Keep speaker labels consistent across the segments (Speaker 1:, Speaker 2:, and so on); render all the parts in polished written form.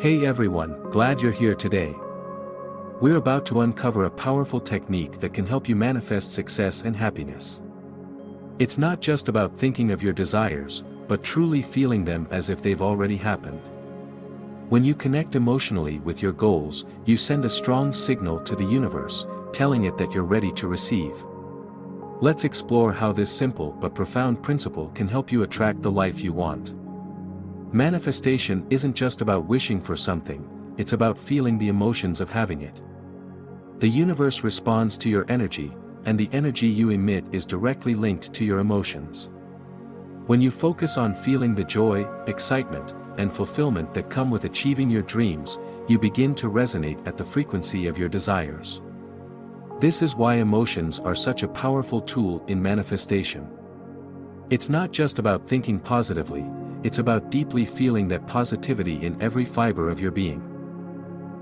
Speaker 1: Hey everyone, glad you're here today. We're about to uncover a powerful technique that can help you manifest success and happiness. It's not just about thinking of your desires, but truly feeling them as if they've already happened. When you connect emotionally with your goals, you send a strong signal to the universe, telling it that you're ready to receive. Let's explore how this simple but profound principle can help you attract the life you want. Manifestation isn't just about wishing for something, it's about feeling the emotions of having it. The universe responds to your energy, and the energy you emit is directly linked to your emotions. When you focus on feeling the joy, excitement, and fulfillment that come with achieving your dreams, you begin to resonate at the frequency of your desires. This is why emotions are such a powerful tool in manifestation. It's not just about thinking positively, it's about deeply feeling that positivity in every fiber of your being.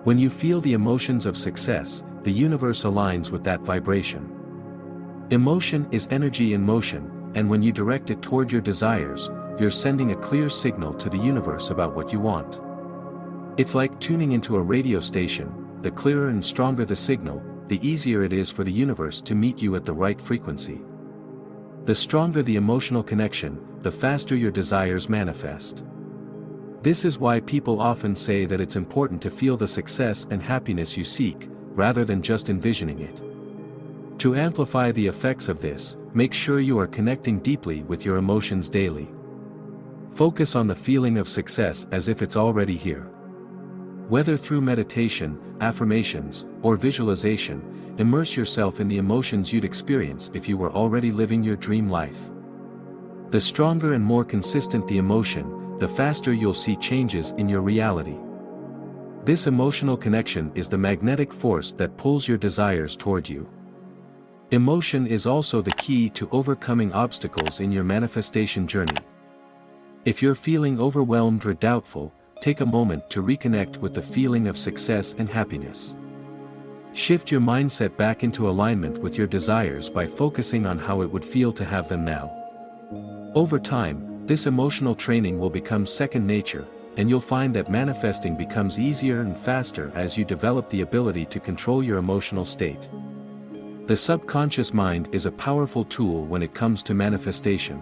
Speaker 1: When you feel the emotions of success, the universe aligns with that vibration. Emotion is energy in motion, and when you direct it toward your desires, you're sending a clear signal to the universe about what you want. It's like tuning into a radio station. The clearer and stronger the signal, the easier it is for the universe to meet you at the right frequency. The stronger the emotional connection, the faster your desires manifest. This is why people often say that it's important to feel the success and happiness you seek, rather than just envisioning it. To amplify the effects of this, make sure you are connecting deeply with your emotions daily. Focus on the feeling of success as if it's already here. Whether through meditation, affirmations, or visualization, immerse yourself in the emotions you'd experience if you were already living your dream life. The stronger and more consistent the emotion, the faster you'll see changes in your reality. This emotional connection is the magnetic force that pulls your desires toward you. Emotion is also the key to overcoming obstacles in your manifestation journey. If you're feeling overwhelmed or doubtful, take a moment to reconnect with the feeling of success and happiness. Shift your mindset back into alignment with your desires by focusing on how it would feel to have them now. Over time, this emotional training will become second nature, and you'll find that manifesting becomes easier and faster as you develop the ability to control your emotional state. The subconscious mind is a powerful tool when it comes to manifestation.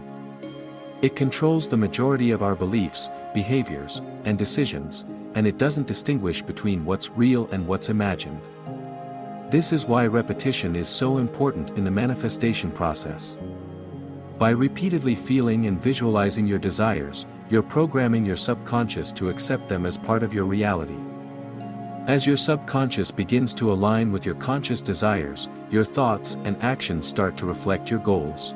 Speaker 1: It controls the majority of our beliefs, behaviors, and decisions, and it doesn't distinguish between what's real and what's imagined. This is why repetition is so important in the manifestation process. By repeatedly feeling and visualizing your desires, you're programming your subconscious to accept them as part of your reality. As your subconscious begins to align with your conscious desires, your thoughts and actions start to reflect your goals.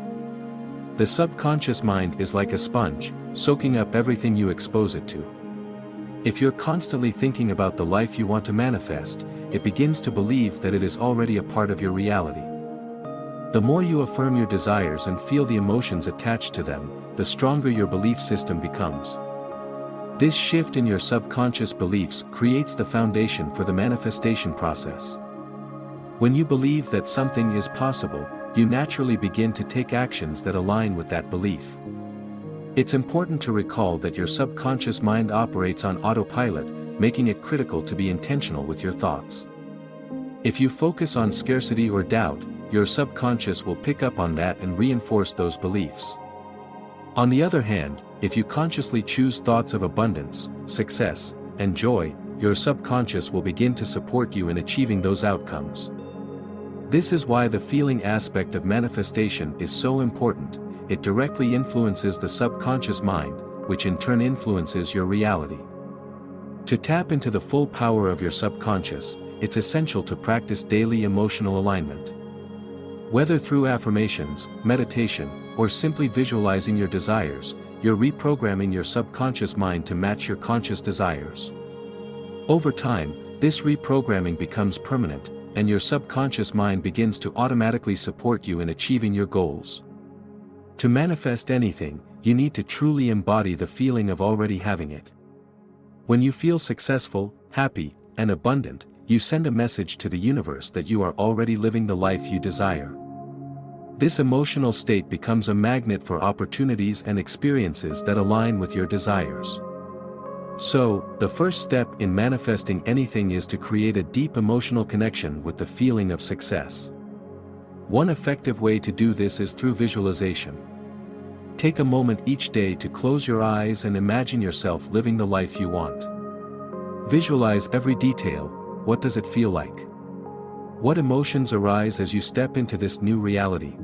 Speaker 1: The subconscious mind is like a sponge, soaking up everything you expose it to. If you're constantly thinking about the life you want to manifest, it begins to believe that it is already a part of your reality. The more you affirm your desires and feel the emotions attached to them, the stronger your belief system becomes. This shift in your subconscious beliefs creates the foundation for the manifestation process. When you believe that something is possible, you naturally begin to take actions that align with that belief. It's important to recall that your subconscious mind operates on autopilot, making it critical to be intentional with your thoughts. If you focus on scarcity or doubt, your subconscious will pick up on that and reinforce those beliefs. On the other hand, if you consciously choose thoughts of abundance, success, and joy, your subconscious will begin to support you in achieving those outcomes. This is why the feeling aspect of manifestation is so important. It directly influences the subconscious mind, which in turn influences your reality. To tap into the full power of your subconscious, it's essential to practice daily emotional alignment. Whether through affirmations, meditation, or simply visualizing your desires, you're reprogramming your subconscious mind to match your conscious desires. Over time, this reprogramming becomes permanent, and your subconscious mind begins to automatically support you in achieving your goals. To manifest anything, you need to truly embody the feeling of already having it. When you feel successful, happy, and abundant, you send a message to the universe that you are already living the life you desire. This emotional state becomes a magnet for opportunities and experiences that align with your desires. So, the first step in manifesting anything is to create a deep emotional connection with the feeling of success. One effective way to do this is through visualization. Take a moment each day to close your eyes and imagine yourself living the life you want. Visualize every detail. What does it feel like? What emotions arise as you step into this new reality?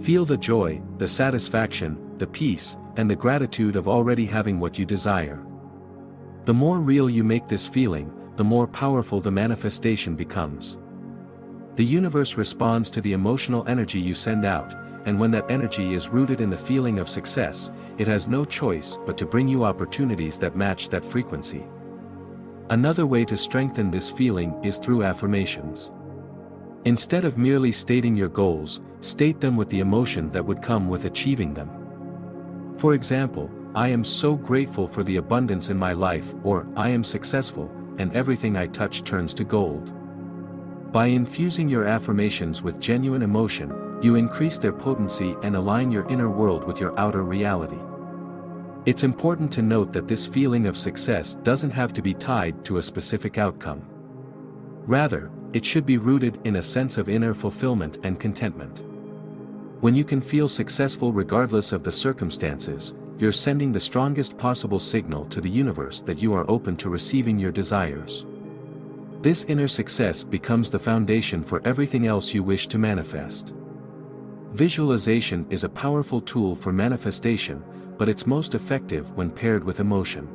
Speaker 1: Feel the joy, the satisfaction, the peace, and the gratitude of already having what you desire. The more real you make this feeling, the more powerful the manifestation becomes. The universe responds to the emotional energy you send out, and when that energy is rooted in the feeling of success, it has no choice but to bring you opportunities that match that frequency. Another way to strengthen this feeling is through affirmations. Instead of merely stating your goals, state them with the emotion that would come with achieving them. For example, I am so grateful for the abundance in my life, or I am successful, and everything I touch turns to gold. By infusing your affirmations with genuine emotion, you increase their potency and align your inner world with your outer reality. It's important to note that this feeling of success doesn't have to be tied to a specific outcome. Rather, it should be rooted in a sense of inner fulfillment and contentment. When you can feel successful regardless of the circumstances, you're sending the strongest possible signal to the universe that you are open to receiving your desires. This inner success becomes the foundation for everything else you wish to manifest. Visualization is a powerful tool for manifestation, but it's most effective when paired with emotion.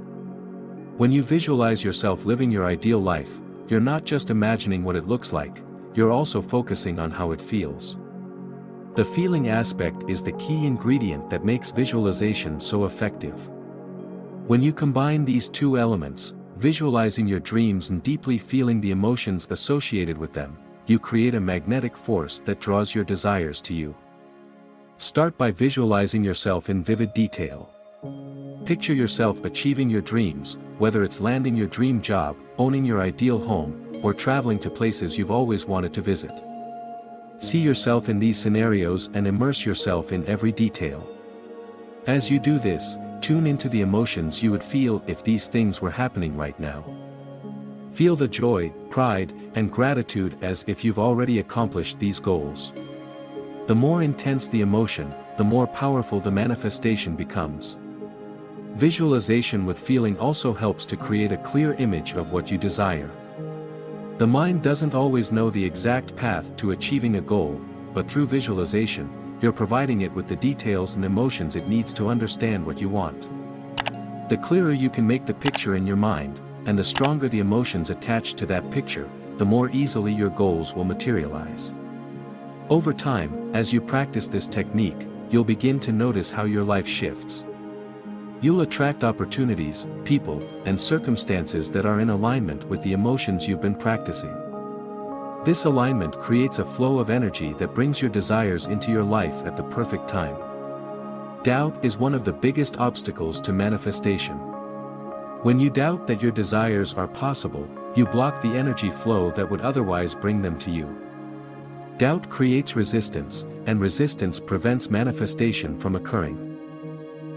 Speaker 1: When you visualize yourself living your ideal life, you're not just imagining what it looks like, you're also focusing on how it feels. The feeling aspect is the key ingredient that makes visualization so effective. When you combine these two elements, visualizing your dreams and deeply feeling the emotions associated with them, you create a magnetic force that draws your desires to you. Start by visualizing yourself in vivid detail. Picture yourself achieving your dreams, whether it's landing your dream job, owning your ideal home, or traveling to places you've always wanted to visit. See yourself in these scenarios and immerse yourself in every detail. As you do this, tune into the emotions you would feel if these things were happening right now. Feel the joy, pride, and gratitude as if you've already accomplished these goals. The more intense the emotion, the more powerful the manifestation becomes. Visualization with feeling also helps to create a clear image of what you desire. The mind doesn't always know the exact path to achieving a goal, but through visualization, you're providing it with the details and emotions it needs to understand what you want. The clearer you can make the picture in your mind, and the stronger the emotions attached to that picture, the more easily your goals will materialize. Over time, as you practice this technique, you'll begin to notice how your life shifts. You'll attract opportunities, people, and circumstances that are in alignment with the emotions you've been practicing. This alignment creates a flow of energy that brings your desires into your life at the perfect time. Doubt is one of the biggest obstacles to manifestation. When you doubt that your desires are possible, you block the energy flow that would otherwise bring them to you. Doubt creates resistance, and resistance prevents manifestation from occurring.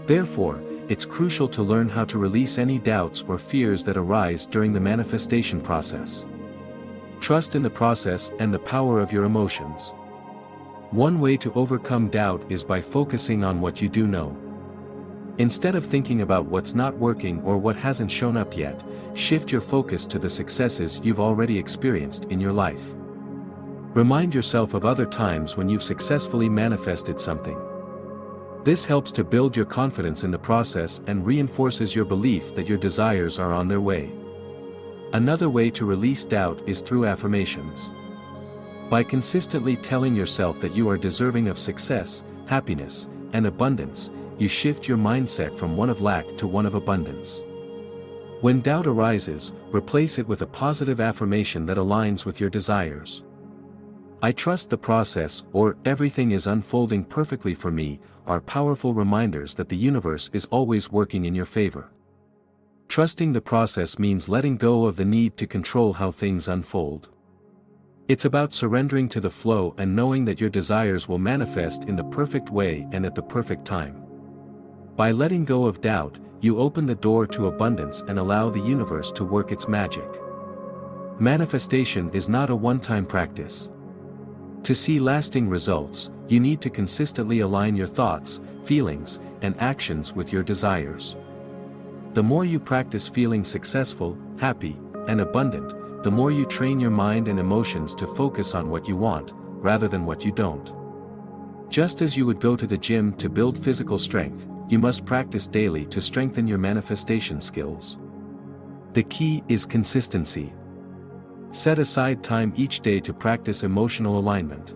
Speaker 1: Therefore, it's crucial to learn how to release any doubts or fears that arise during the manifestation process. Trust in the process and the power of your emotions. One way to overcome doubt is by focusing on what you do know. Instead of thinking about what's not working or what hasn't shown up yet, shift your focus to the successes you've already experienced in your life. Remind yourself of other times when you've successfully manifested something. This helps to build your confidence in the process and reinforces your belief that your desires are on their way. Another way to release doubt is through affirmations. By consistently telling yourself that you are deserving of success, happiness, and abundance, you shift your mindset from one of lack to one of abundance. When doubt arises, replace it with a positive affirmation that aligns with your desires. I trust the process, or everything is unfolding perfectly for me, are powerful reminders that the universe is always working in your favor. Trusting the process means letting go of the need to control how things unfold. It's about surrendering to the flow and knowing that your desires will manifest in the perfect way and at the perfect time. By letting go of doubt, you open the door to abundance and allow the universe to work its magic. Manifestation is not a one-time practice. To see lasting results, you need to consistently align your thoughts, feelings, and actions with your desires. The more you practice feeling successful, happy, and abundant, the more you train your mind and emotions to focus on what you want, rather than what you don't. Just as you would go to the gym to build physical strength, you must practice daily to strengthen your manifestation skills. The key is consistency. Set aside time each day to practice emotional alignment.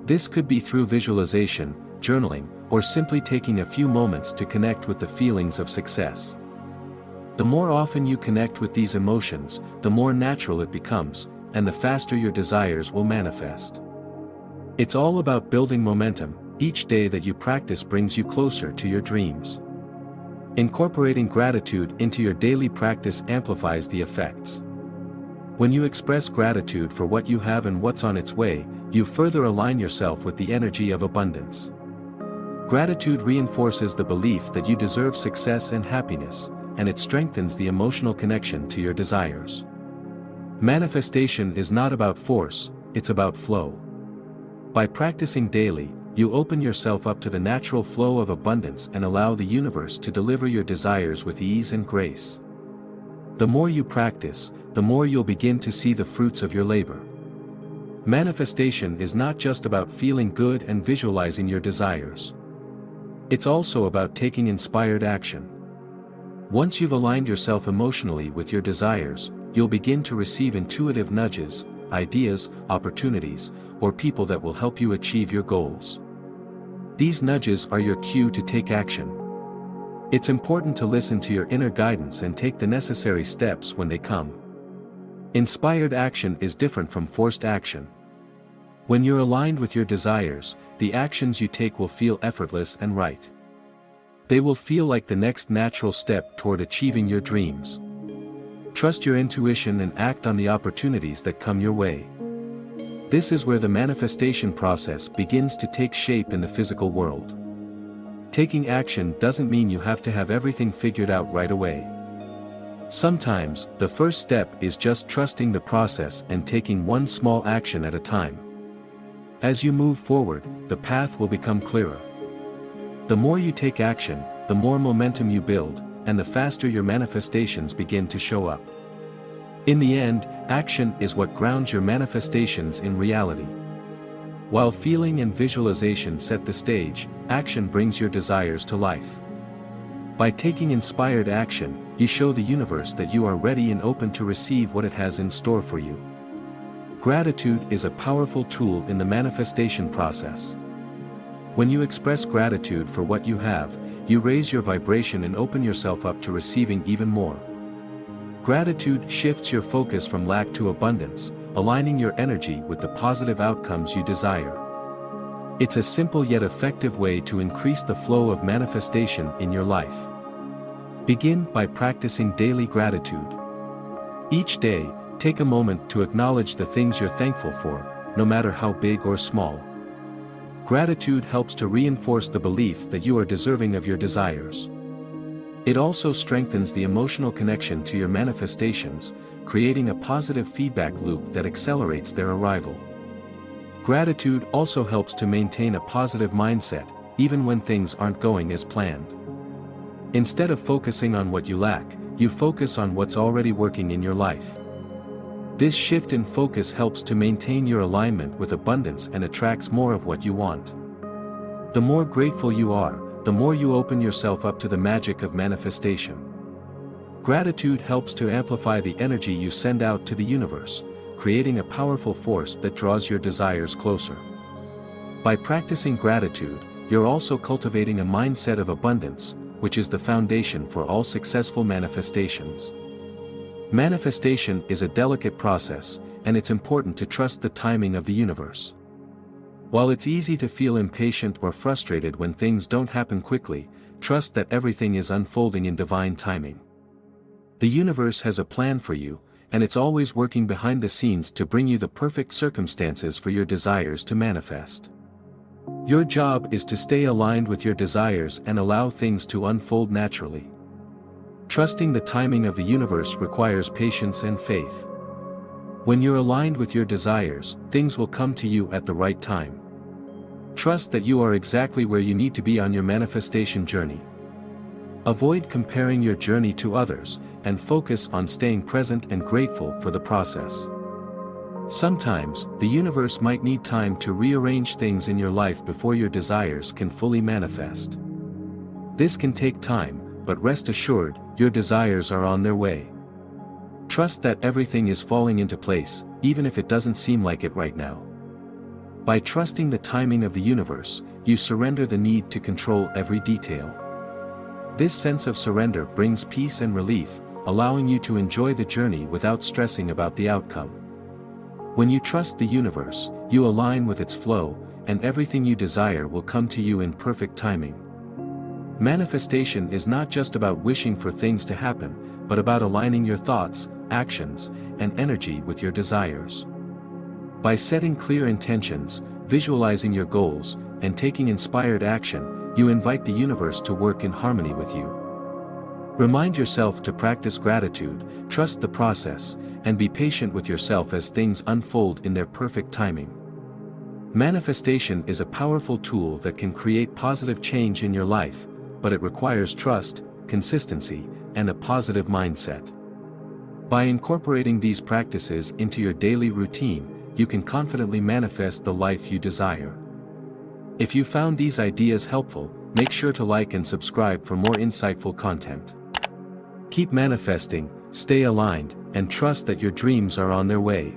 Speaker 1: This could be through visualization, journaling, or simply taking a few moments to connect with the feelings of success. The more often you connect with these emotions, the more natural it becomes, and the faster your desires will manifest. It's all about building momentum. Each day that you practice brings you closer to your dreams. Incorporating gratitude into your daily practice amplifies the effects. When you express gratitude for what you have and what's on its way, you further align yourself with the energy of abundance. Gratitude reinforces the belief that you deserve success and happiness, and it strengthens the emotional connection to your desires. Manifestation is not about force, it's about flow. By practicing daily, you open yourself up to the natural flow of abundance and allow the universe to deliver your desires with ease and grace. The more you practice, the more you'll begin to see the fruits of your labor. Manifestation is not just about feeling good and visualizing your desires. It's also about taking inspired action. Once you've aligned yourself emotionally with your desires, you'll begin to receive intuitive nudges, ideas, opportunities, or people that will help you achieve your goals. These nudges are your cue to take action. It's important to listen to your inner guidance and take the necessary steps when they come. Inspired action is different from forced action. When you're aligned with your desires, the actions you take will feel effortless and right. They will feel like the next natural step toward achieving your dreams. Trust your intuition and act on the opportunities that come your way. This is where the manifestation process begins to take shape in the physical world. Taking action doesn't mean you have to have everything figured out right away. Sometimes, the first step is just trusting the process and taking one small action at a time. As you move forward, the path will become clearer. The more you take action, the more momentum you build, and the faster your manifestations begin to show up. In the end, action is what grounds your manifestations in reality. While feeling and visualization set the stage, action brings your desires to life. By taking inspired action, you show the universe that you are ready and open to receive what it has in store for you. Gratitude is a powerful tool in the manifestation process. When you express gratitude for what you have, you raise your vibration and open yourself up to receiving even more. Gratitude shifts your focus from lack to abundance, aligning your energy with the positive outcomes you desire. It's a simple yet effective way to increase the flow of manifestation in your life. Begin by practicing daily gratitude. Each day, take a moment to acknowledge the things you're thankful for, no matter how big or small. Gratitude helps to reinforce the belief that you are deserving of your desires. It also strengthens the emotional connection to your manifestations, creating a positive feedback loop that accelerates their arrival. Gratitude also helps to maintain a positive mindset, even when things aren't going as planned. Instead of focusing on what you lack, you focus on what's already working in your life. This shift in focus helps to maintain your alignment with abundance and attracts more of what you want. The more grateful you are, the more you open yourself up to the magic of manifestation. Gratitude helps to amplify the energy you send out to the universe, creating a powerful force that draws your desires closer. By practicing gratitude, you're also cultivating a mindset of abundance, which is the foundation for all successful manifestations. Manifestation is a delicate process, and it's important to trust the timing of the universe. While it's easy to feel impatient or frustrated when things don't happen quickly, trust that everything is unfolding in divine timing. The universe has a plan for you, and it's always working behind the scenes to bring you the perfect circumstances for your desires to manifest. Your job is to stay aligned with your desires and allow things to unfold naturally. Trusting the timing of the universe requires patience and faith. When you're aligned with your desires, things will come to you at the right time. Trust that you are exactly where you need to be on your manifestation journey. Avoid comparing your journey to others, and focus on staying present and grateful for the process. Sometimes, the universe might need time to rearrange things in your life before your desires can fully manifest. This can take time, but rest assured, your desires are on their way. Trust that everything is falling into place, even if it doesn't seem like it right now. By trusting the timing of the universe, you surrender the need to control every detail. This sense of surrender brings peace and relief, allowing you to enjoy the journey without stressing about the outcome. When you trust the universe, you align with its flow, and everything you desire will come to you in perfect timing. Manifestation is not just about wishing for things to happen, but about aligning your thoughts, actions, and energy with your desires. By setting clear intentions, visualizing your goals, and taking inspired action, you invite the universe to work in harmony with you. Remind yourself to practice gratitude, trust the process, and be patient with yourself as things unfold in their perfect timing. Manifestation is a powerful tool that can create positive change in your life, but it requires trust, consistency, and a positive mindset. By incorporating these practices into your daily routine, you can confidently manifest the life you desire. If you found these ideas helpful, make sure to like and subscribe for more insightful content. Keep manifesting, stay aligned, and trust that your dreams are on their way.